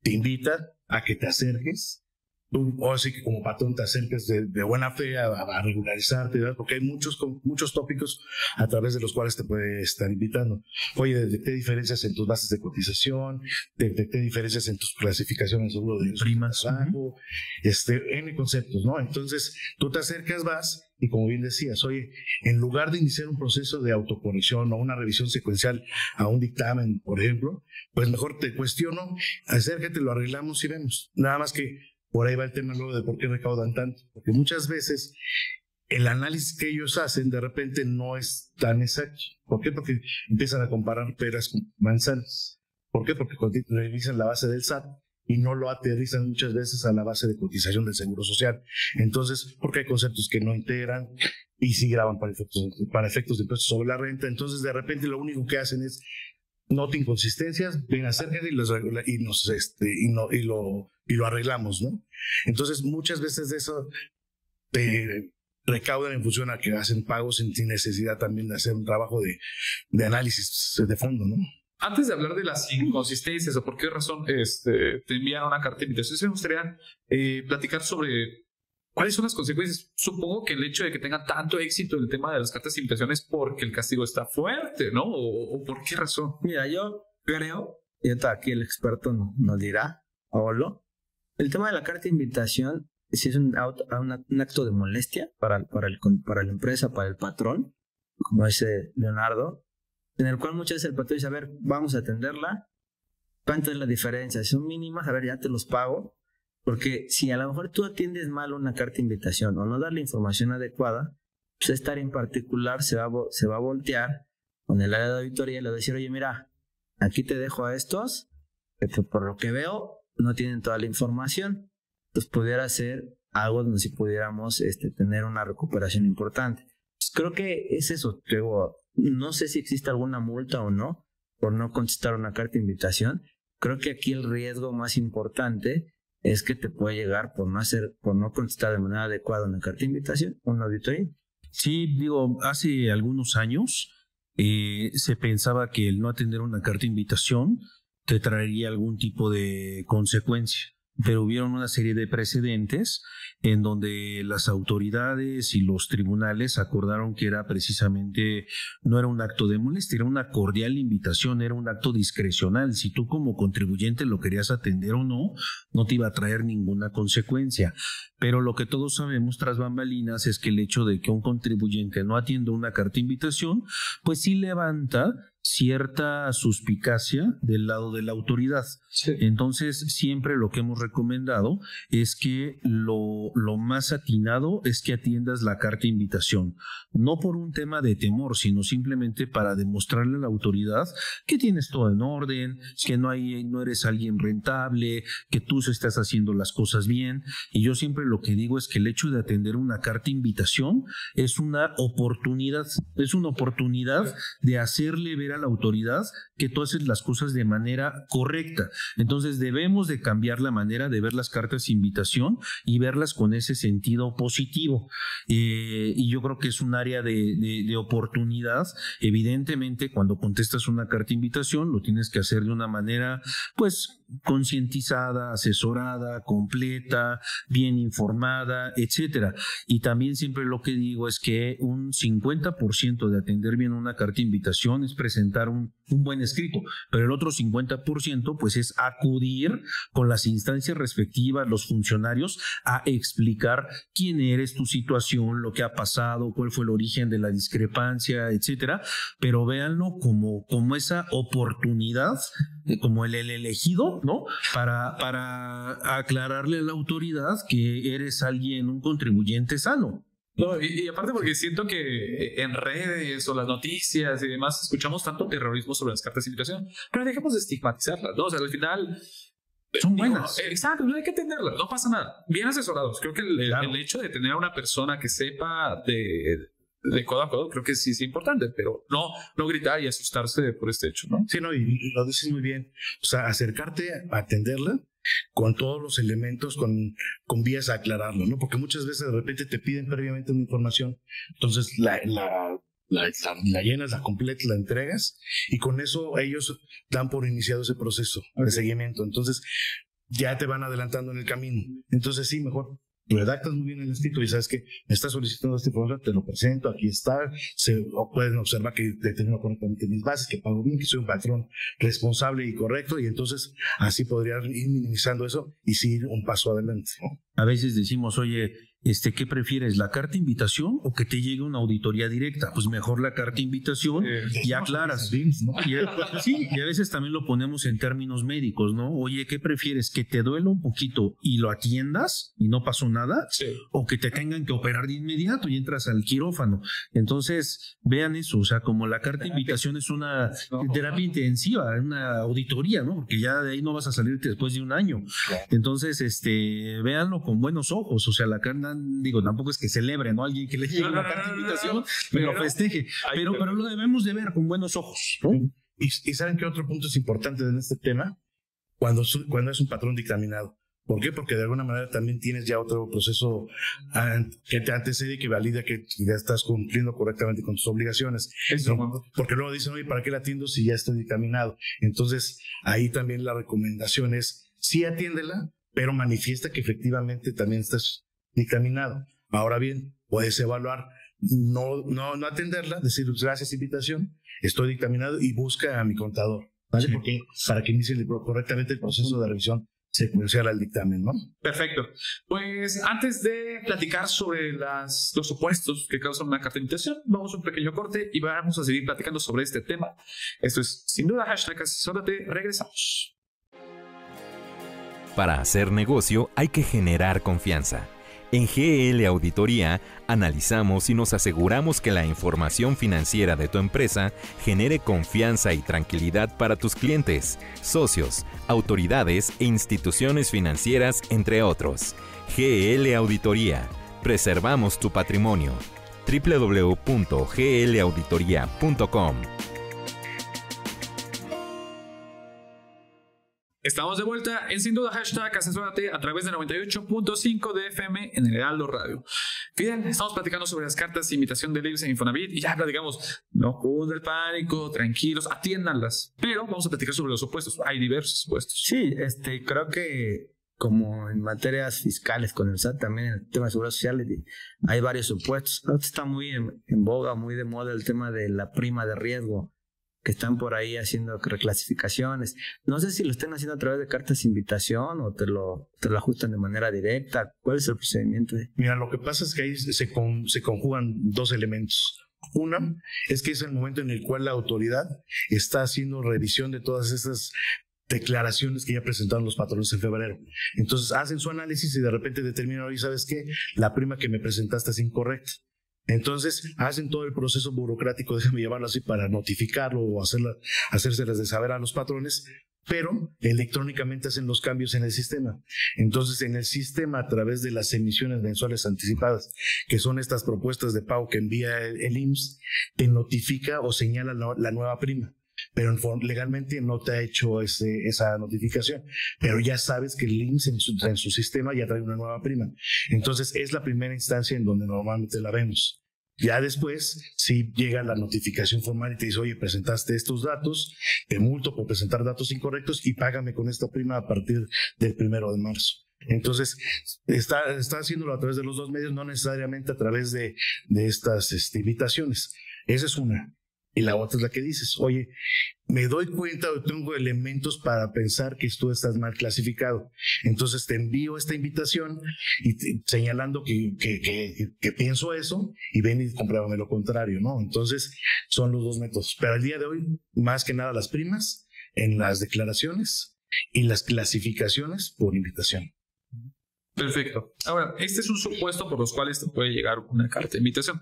Te invita a que te acerques, tú, o así que como patrón te acerques de buena fe a regularizarte, ¿verdad? Porque hay muchos tópicos a través de los cuales te puede estar invitando. Oye, detecté diferencias en tus bases de cotización, detecté diferencias en tus clasificaciones de seguro de
primas,
N conceptos, ¿no? Entonces, tú te acercas, vas, y como bien decías, oye, en lugar de iniciar un proceso de autocorrección o una revisión secuencial a un dictamen, por ejemplo, pues mejor te cuestiono, acércate, lo arreglamos y vemos. Nada más que por ahí va el tema luego de por qué recaudan tanto. Porque muchas veces el análisis que ellos hacen de repente no es tan exacto. ¿Por qué? Porque empiezan a comparar peras con manzanas. ¿Por qué? Porque revisan la base del SAT y no lo aterrizan muchas veces a la base de cotización del Seguro Social. Entonces, porque hay conceptos que no integran y sí graban para efectos de impuestos sobre la renta. Entonces, de repente lo único que hacen es nota inconsistencias, ven a hacer y lo arreglamos, ¿no? Entonces, muchas veces de eso te recaudan en función a que hacen pagos sin necesidad también de hacer un trabajo de análisis de fondo, ¿no?
Antes de hablar de las inconsistencias o por qué razón te envían una carta de invitación, me gustaría platicar sobre cuáles son las consecuencias. Supongo que el hecho de que tenga tanto éxito el tema de las cartas de invitación es porque el castigo está fuerte, ¿no? ¿O por qué razón?
Mira, yo creo, y aquí el experto nos dirá, Olo, el tema de la carta de invitación, si es un acto de molestia para la empresa, para el patrón, como dice Leonardo, en el cual muchas veces el patrón dice, a ver, vamos a atenderla, ¿cuánto es la diferencia? Si son mínimas, a ver, ya te los pago, porque si a lo mejor tú atiendes mal una carta de invitación o no das la información adecuada, pues esta área en particular se va a voltear con el área de auditoría y le va a decir, oye, mira, aquí te dejo a estos, que por lo que veo no tienen toda la información. Entonces pudiera ser algo donde sí pudiéramos tener una recuperación importante. Pues creo que es eso, digo, no sé si existe alguna multa o no por no contestar una carta de invitación. Creo que aquí el riesgo más importante es que te puede llegar por no contestar de manera adecuada una carta de invitación, una auditoría.
Sí, digo, hace algunos años se pensaba que el no atender una carta de invitación te traería algún tipo de consecuencia, pero hubieron una serie de precedentes en donde las autoridades y los tribunales acordaron que era precisamente, no era un acto de molestia, era una cordial invitación, era un acto discrecional. Si tú como contribuyente lo querías atender o no, no te iba a traer ninguna consecuencia. Pero lo que todos sabemos tras bambalinas es que el hecho de que un contribuyente no atienda una carta de invitación, pues sí levanta cierta suspicacia del lado de la autoridad. Sí. Entonces, siempre lo que hemos recomendado es que lo más atinado es que atiendas la carta de invitación. No por un tema de temor, sino simplemente para demostrarle a la autoridad que tienes todo en orden, que no eres alguien rentable, que tú estás haciendo las cosas bien. Y yo siempre lo que digo es que el hecho de atender una carta de invitación es una oportunidad de hacerle ver a la autoridad que tú haces las cosas de manera correcta. Entonces debemos de cambiar la manera de ver las cartas de invitación y verlas con ese sentido positivo. Y yo creo que es un área de oportunidad. Evidentemente, cuando contestas una carta de invitación, lo tienes que hacer de una manera, pues, concientizada, asesorada, completa, bien informada, etcétera. Y también siempre lo que digo es que un 50% de atender bien una carta de invitación es presentar un buen escrito, pero el otro 50% pues es acudir con las instancias respectivas, los funcionarios, a explicar quién eres, tu situación, lo que ha pasado, cuál fue el origen de la discrepancia, etcétera. Pero véanlo como esa oportunidad, como el elegido, ¿no? Para aclararle a la autoridad que eres un contribuyente sano.
No, y aparte porque siento que en redes o las noticias y demás escuchamos tanto terrorismo sobre las cartas de invitación, pero dejemos de estigmatizarlas, ¿no? O sea, al final
Son buenas.
Exacto, no hay que tenerla, no pasa nada. Bien asesorados. Creo que el hecho de tener a una persona que sepa de codo a codo, creo que sí es importante, pero no gritar y asustarse por este hecho, ¿no?
Sí, no, y lo dices muy bien. O sea, acercarte a atenderla con todos los elementos, con vías a aclararlo, ¿no? Porque muchas veces de repente te piden previamente una información, entonces la llenas, la completas, la entregas, y con eso ellos dan por iniciado ese proceso de seguimiento. Entonces ya te van adelantando en el camino. Entonces sí, mejor redactas muy bien el escrito y sabes que me estás solicitando esta información, te lo presento, aquí está, pueden observar que determino correctamente mis bases, que pago bien, que soy un patrón responsable y correcto, y entonces así podrían ir minimizando eso y sí ir un paso adelante, ¿no?
A veces decimos, oye, ¿qué prefieres? ¿La carta invitación o que te llegue una auditoría directa? Pues mejor la carta invitación y aclaras. ¿No? Y a veces también lo ponemos en términos médicos, ¿no? Oye, ¿qué prefieres? ¿Que te duela un poquito y lo atiendas y no pasó nada? Sí. ¿O que te tengan que operar de inmediato y entras al quirófano? Entonces, vean eso, o sea, como la carta invitación es una terapia intensiva, una auditoría, ¿no? Porque ya de ahí no vas a salirte después de un año. Entonces, véanlo con buenos ojos, o sea, la carta, digo, tampoco es que celebre, ¿no? Alguien que le llegue una carta de invitación, pero festeje. Pero lo debemos de ver con buenos ojos, ¿no?
Y ¿saben qué otro punto es importante en este tema? Cuando es un patrón dictaminado. ¿Por qué? Porque de alguna manera también tienes ya otro proceso que te antecede y que valida que ya estás cumpliendo correctamente con tus obligaciones. ¿No? Porque luego dicen, oye, ¿para qué la atiendo si ya está dictaminado? Entonces, ahí también la recomendación es, sí atiéndela, pero manifiesta que efectivamente también estás dictaminado. Ahora bien, puedes evaluar, no atenderla, decir, gracias invitación, estoy dictaminado, y busca a mi contador, ¿vale? Sí. Porque para que inicie correctamente el proceso de revisión secuencial al dictamen, ¿no?
Perfecto. Pues antes de platicar sobre los supuestos que causan una carta de invitación, vamos a un pequeño corte y vamos a seguir platicando sobre este tema. Esto es, sin duda, #asesórate. Regresamos.
Para hacer negocio hay que generar confianza. En GL Auditoría analizamos y nos aseguramos que la información financiera de tu empresa genere confianza y tranquilidad para tus clientes, socios, autoridades e instituciones financieras, entre otros. GL Auditoría. Preservamos tu patrimonio. www.glauditoria.com.
Estamos de vuelta en Sin Duda #asesórate a través de 98.5 de FM en el Heraldo Radio. Fidel, estamos platicando sobre las cartas de invitación de IMSS en Infonavit y ya platicamos, no cunde el pánico, tranquilos, atiéndanlas. Pero vamos a platicar sobre los supuestos. Hay diversos supuestos.
Sí, creo que como en materias fiscales con el SAT, también en el tema de seguridad social hay varios supuestos. Ahora está muy en boga, muy de moda el tema de la prima de riesgo, que están por ahí haciendo reclasificaciones. No sé si lo estén haciendo a través de cartas de invitación o te lo ajustan de manera directa. ¿Cuál es el procedimiento?
Mira, lo que pasa es que ahí se conjugan dos elementos. Una es que es el momento en el cual la autoridad está haciendo revisión de todas estas declaraciones que ya presentaron los patrones en febrero. Entonces hacen su análisis y de repente determinan, oye, ¿sabes qué? La prima que me presentaste es incorrecta. Entonces hacen todo el proceso burocrático, déjame llamarlo así, para notificarlo o hacérselas de saber a los patrones, pero electrónicamente hacen los cambios en el sistema. Entonces en el sistema, a través de las emisiones mensuales anticipadas, que son estas propuestas de pago que envía el IMSS, te notifica o señala la nueva prima. Pero legalmente no te ha hecho esa notificación, pero ya sabes que el IMSS en su sistema ya trae una nueva prima. Entonces es la primera instancia en donde normalmente la vemos. Ya después, si llega la notificación formal y te dice, oye, presentaste estos datos, te multo por presentar datos incorrectos y págame con esta prima a partir del 1 de marzo. Entonces, está haciéndolo a través de los dos medios, no necesariamente a través de estas invitaciones. Esa es una. Y la otra es la que dices, oye, me doy cuenta o tengo elementos para pensar que tú estás mal clasificado. Entonces te envío esta invitación y señalando que pienso eso y ven y compruébame lo contrario, ¿no? Entonces son los dos métodos. Pero al día de hoy, más que nada las primas en las declaraciones y las clasificaciones por invitación.
Perfecto. Ahora, este es un supuesto por los cuales te puede llegar una carta de invitación.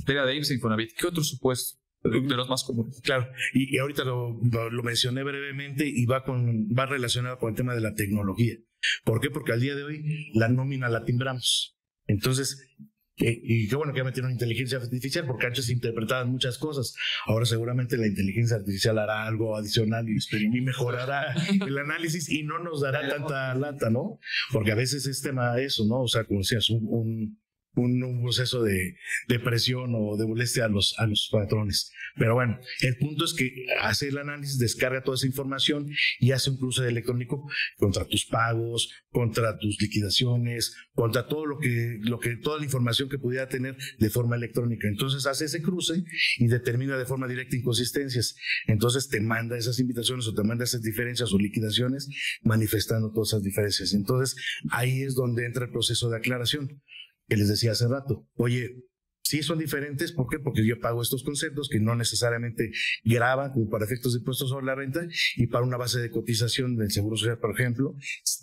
Era de IMSS Infonavit. ¿Qué otro supuesto de los más comunes.
Claro, y ahorita lo mencioné brevemente y va relacionado con el tema de la tecnología. ¿Por qué? Porque al día de hoy la nómina la timbramos. Entonces, y qué bueno que ya metieron inteligencia artificial, porque antes se interpretaban muchas cosas. Ahora seguramente la inteligencia artificial hará algo adicional y mejorará el análisis y no nos dará tanta lata, ¿no? Porque a veces es tema eso, ¿no? O sea, como decías, un proceso de presión o de molestia a los patrones. Pero bueno, el punto es que hace el análisis, descarga toda esa información y hace un cruce electrónico contra tus pagos, contra tus liquidaciones, contra todo toda la información que pudiera tener de forma electrónica. Entonces hace ese cruce y determina de forma directa inconsistencias. Entonces te manda esas invitaciones o te manda esas diferencias o liquidaciones manifestando todas esas diferencias. Entonces ahí es donde entra el proceso de aclaración que les decía hace rato. Oye, sí son diferentes, ¿por qué? Porque yo pago estos conceptos que no necesariamente graban como para efectos de impuestos sobre la renta y para una base de cotización del Seguro Social, por ejemplo,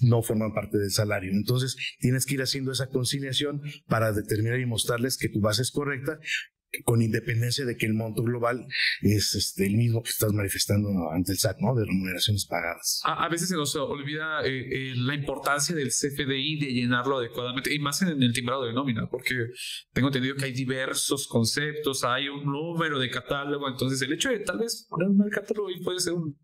no forman parte del salario. Entonces, tienes que ir haciendo esa conciliación para determinar y mostrarles que tu base es correcta, con independencia de que el monto global es el mismo que estás manifestando ante el SAT, ¿no? De remuneraciones pagadas.
A veces se nos olvida la importancia del CFDI, de llenarlo adecuadamente, y más en el timbrado de nómina, porque tengo entendido que hay diversos conceptos, hay un número de catálogo, entonces el hecho de tal vez poner un catálogo y puede ser un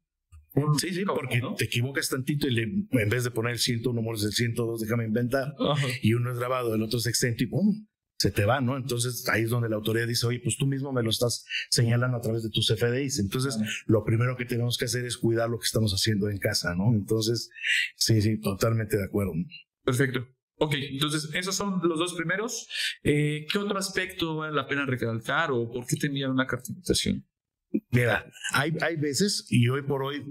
sí, porque ¿no? Te equivocas tantito y en vez de poner el 101 pones el 102, déjame inventar, y uno es grabado, el otro es exento y ¡pum! Se te va, ¿no? Entonces ahí es donde la autoridad dice, oye, pues tú mismo me lo estás señalando a través de tus CFDIs. Entonces lo primero que tenemos que hacer es cuidar lo que estamos haciendo en casa, ¿no? Entonces, sí, totalmente de acuerdo.
Perfecto. Ok, entonces esos son los dos primeros. ¿Qué otro aspecto vale la pena recalcar o por qué te envían una carta de invitación?
Mira, hay veces, y hoy por hoy,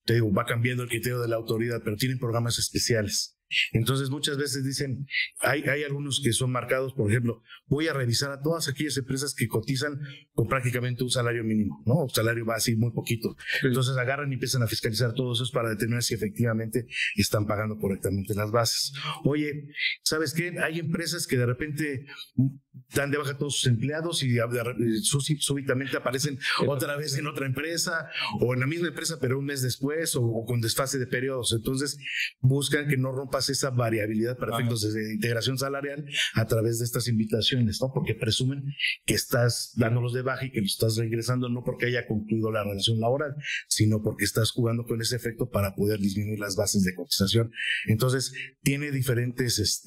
te digo, va cambiando el criterio de la autoridad, pero tienen programas especiales. Entonces muchas veces dicen, hay algunos que son marcados, por ejemplo, voy a revisar a todas aquellas empresas que cotizan con prácticamente un salario mínimo, ¿no? Un salario va así muy poquito. Entonces agarran y empiezan a fiscalizar todos esos para determinar si efectivamente están pagando correctamente las bases. Oye, ¿sabes qué? Hay empresas que de repente dan de baja a todos sus empleados y súbitamente aparecen otra vez en otra empresa o en la misma empresa pero un mes después o con desfase de periodos. Entonces buscan que no rompas esa variabilidad para efectos de integración salarial a través de estas invitaciones, ¿no? Porque presumen que estás dándolos de baja y que los estás reingresando no porque haya concluido la relación laboral, sino porque estás jugando con ese efecto para poder disminuir las bases de cotización. Entonces tiene diferentes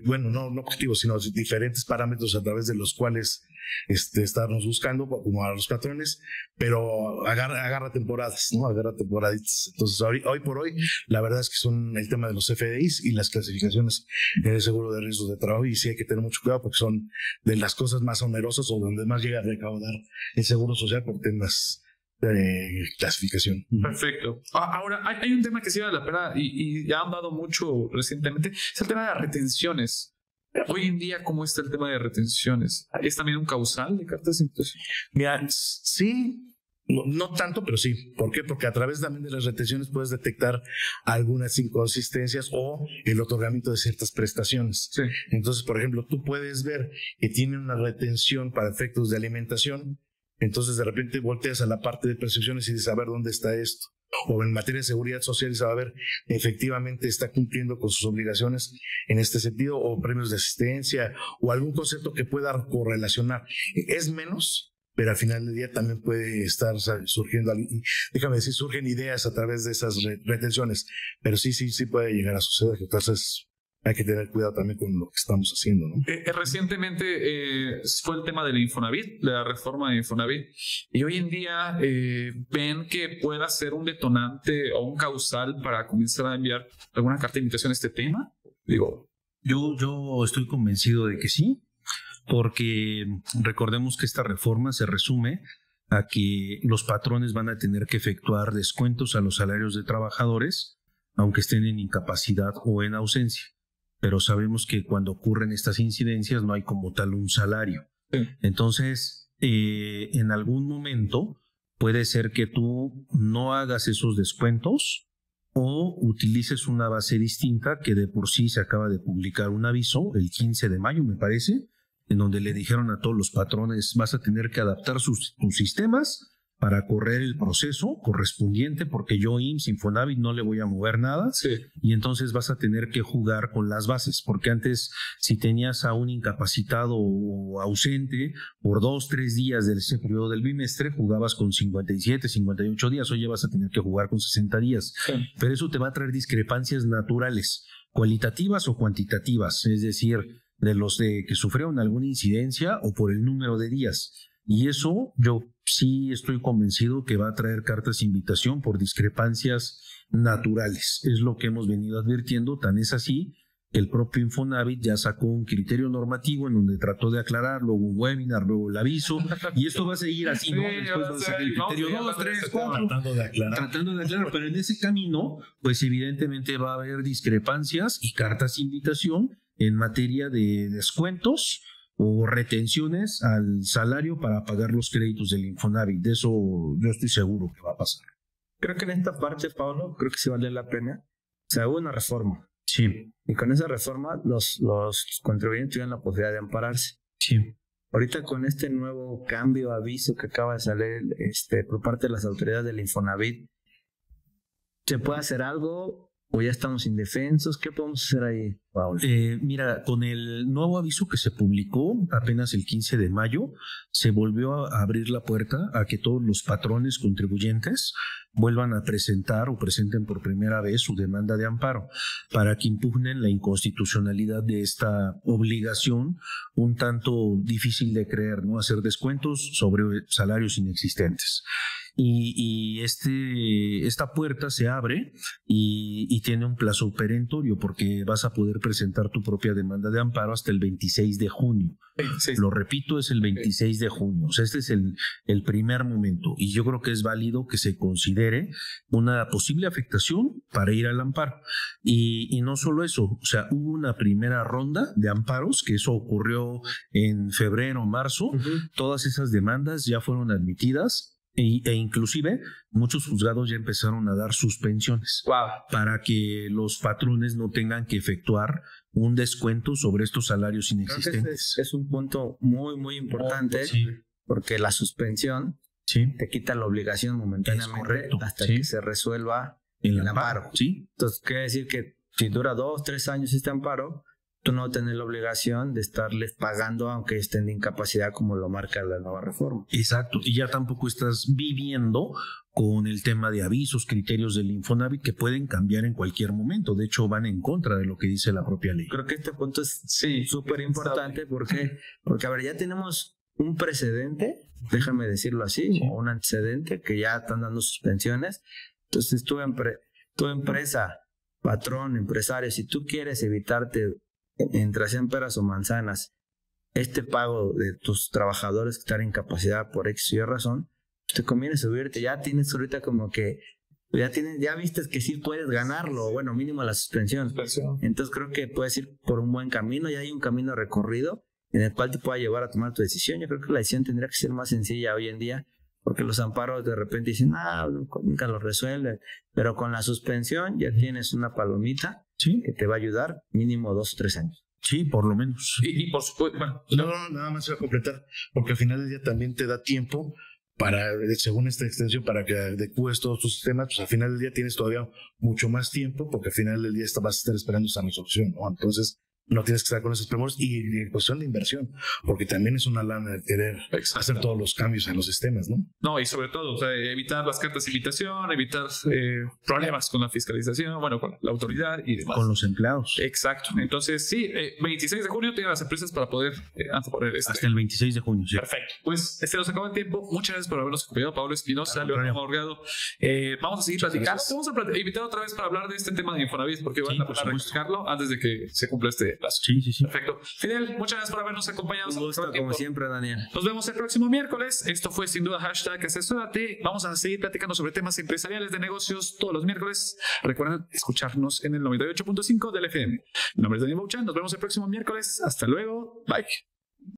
bueno, no objetivos, sino diferentes parámetros a través de los cuales estarnos buscando como a los patrones, pero agarra temporadas, ¿no? Agarra temporaditas. Entonces, hoy por hoy, la verdad es que son el tema de los FDIs y las clasificaciones en el seguro de riesgos de trabajo, y sí hay que tener mucho cuidado porque son de las cosas más onerosas o donde más llega a recaudar el seguro social por temas de clasificación.
Perfecto. Ahora, hay un tema que sí vale la pena y ya han dado mucho recientemente, es el tema de las retenciones. Hoy en día, ¿cómo está el tema de retenciones? ¿Es también un causal de cartas de invitación?
Mira, sí, no tanto, pero sí. ¿Por qué? Porque a través también de las retenciones puedes detectar algunas inconsistencias o el otorgamiento de ciertas prestaciones.
Sí.
Entonces, por ejemplo, tú puedes ver que tiene una retención para efectos de alimentación. Entonces, de repente volteas a la parte de percepciones y dices, a ver, ¿dónde está esto? O en materia de seguridad social, se va a ver, efectivamente está cumpliendo con sus obligaciones en este sentido, o premios de asistencia, o algún concepto que pueda correlacionar. Es menos, pero al final del día también puede estar surgiendo, déjame decir, surgen ideas a través de esas retenciones, pero sí puede llegar a suceder. Entonces, hay que tener cuidado también con lo que estamos haciendo, ¿no?
Recientemente fue el tema del Infonavit, la reforma de Infonavit, y hoy en día ven que pueda ser un detonante o un causal para comenzar a enviar alguna carta de invitación a este tema. Digo,
yo estoy convencido de que sí, porque recordemos que esta reforma se resume a que los patrones van a tener que efectuar descuentos a los salarios de trabajadores, aunque estén en incapacidad o en ausencia. Pero sabemos que cuando ocurren estas incidencias no hay como tal un salario. Sí. Entonces, en algún momento puede ser que tú no hagas esos descuentos o utilices una base distinta que de por sí se acaba de publicar un aviso el 15 de mayo, me parece, en donde le dijeron a todos los patrones, vas a tener que adaptar tus sistemas para correr el proceso correspondiente, porque yo IMSS, Infonavit, no le voy a mover nada.
Sí.
Y entonces vas a tener que jugar con las bases, porque antes, si tenías a un incapacitado o ausente por 2-3 días de ese periodo del bimestre, jugabas con 57, 58 días. Hoy ya vas a tener que jugar con 60 días.
Sí.
Pero eso te va a traer discrepancias naturales, cualitativas o cuantitativas, es decir, de los que sufrieron alguna incidencia o por el número de días. Y eso yo sí estoy convencido que va a traer cartas de invitación por discrepancias naturales. Es lo que hemos venido advirtiendo, tan es así que el propio Infonavit ya sacó un criterio normativo en donde trató de aclarar, luego un webinar, luego el aviso, y esto va a seguir así, ¿no? Después va a sacar el criterio 2, 3, 4,
tratando de aclarar,
pero en ese camino, pues evidentemente va a haber discrepancias y cartas de invitación en materia de descuentos o retenciones al salario para pagar los créditos del Infonavit. De eso yo estoy seguro que va a pasar.
Creo que en esta parte, Pablo, creo que sí vale la pena. Se haga una reforma.
Sí.
Y con esa reforma los contribuyentes tienen la posibilidad de ampararse.
Sí.
Ahorita con este nuevo cambio, aviso que acaba de salir por parte de las autoridades del Infonavit, ¿se puede hacer algo o ya estamos indefensos? ¿Qué podemos hacer ahí, Pablo?
Mira, con el nuevo aviso que se publicó apenas el 15 de mayo, se volvió a abrir la puerta a que todos los patrones contribuyentes vuelvan a presentar o presenten por primera vez su demanda de amparo para que impugnen la inconstitucionalidad de esta obligación un tanto difícil de creer, ¿no? Hacer descuentos sobre salarios inexistentes. Y esta puerta se abre y tiene un plazo perentorio porque vas a poder presentar tu propia demanda de amparo hasta el 26 de junio. 26. Lo repito, es el 26 de junio. O sea, este es el primer momento. Y yo creo que es válido que se considere una posible afectación para ir al amparo. Y no solo eso, o sea, hubo una primera ronda de amparos, que eso ocurrió en febrero, marzo. Todas esas demandas ya fueron admitidas. E inclusive muchos juzgados ya empezaron a dar suspensiones para que los patrones no tengan que efectuar un descuento sobre estos salarios inexistentes.
Es un punto muy, muy importante, porque la suspensión te quita la obligación momentáneamente hasta que se resuelva el amparo. Entonces, quiere decir que si dura 2-3 años este amparo, tú no tienes la obligación de estarles pagando aunque estén de incapacidad, como lo marca la nueva reforma.
Exacto, y ya tampoco estás viviendo con el tema de avisos, criterios del Infonavit que pueden cambiar en cualquier momento. De hecho, van en contra de lo que dice la propia ley.
Creo que este punto es súper importante porque, a ver, ya tenemos un precedente, déjame decirlo así, o un antecedente que ya están dando suspensiones. Entonces, tu empresa, patrón, empresario, si tú quieres evitarte entre sean peras o manzanas este pago de tus trabajadores que están en incapacidad por X y razón, te conviene subirte. Ya tienes ahorita como que ya viste que sí puedes ganarlo, bueno, mínimo la suspensión. Entonces creo que puedes ir por un buen camino, ya hay un camino recorrido en el cual te pueda llevar a tomar tu decisión. Yo creo que la decisión tendría que ser más sencilla hoy en día, porque los amparos de repente dicen, nunca lo resuelven, pero con la suspensión ya tienes una palomita que te va a ayudar mínimo 2 o 3 años.
Sí, por lo menos.
Y por supuesto, bueno,
nada más se va a completar, porque al final del día también te da tiempo para, según esta extensión, para que adecues todos tus sistemas, pues al final del día tienes todavía mucho más tiempo, porque al final del día vas a estar esperando esa resolución, ¿no? Entonces no tienes que estar con esos premores, y en cuestión de inversión, porque también es una lana de querer hacer todos los cambios en los sistemas, ¿no?
No, y sobre todo, o sea, evitar las cartas de invitación, evitar problemas con la fiscalización, bueno, con la autoridad y demás.
Con los empleados.
Exacto. Entonces, sí, 26 de junio tienen las empresas para poder anteponer
hasta el 26 de junio, sí.
Perfecto. Pues nos acaba el tiempo. Muchas gracias por habernos acompañado, Pablo Espinosa, Leonardo Morgado. Vamos a seguir platicando. Vamos a invitar otra vez para hablar de este tema de Infonavit, porque van a recalcarlo antes de que se cumpla este plazo.
Sí.
Perfecto. Fidel, muchas gracias por habernos acompañado.
Un gusto, como siempre, Daniel.
Nos vemos el próximo miércoles. Esto fue sin duda #asesórate. Vamos a seguir platicando sobre temas empresariales de negocios todos los miércoles. Recuerden escucharnos en el 98.5 del FM. Mi nombre es Daniel Bouchan. Nos vemos el próximo miércoles. Hasta luego. Bye.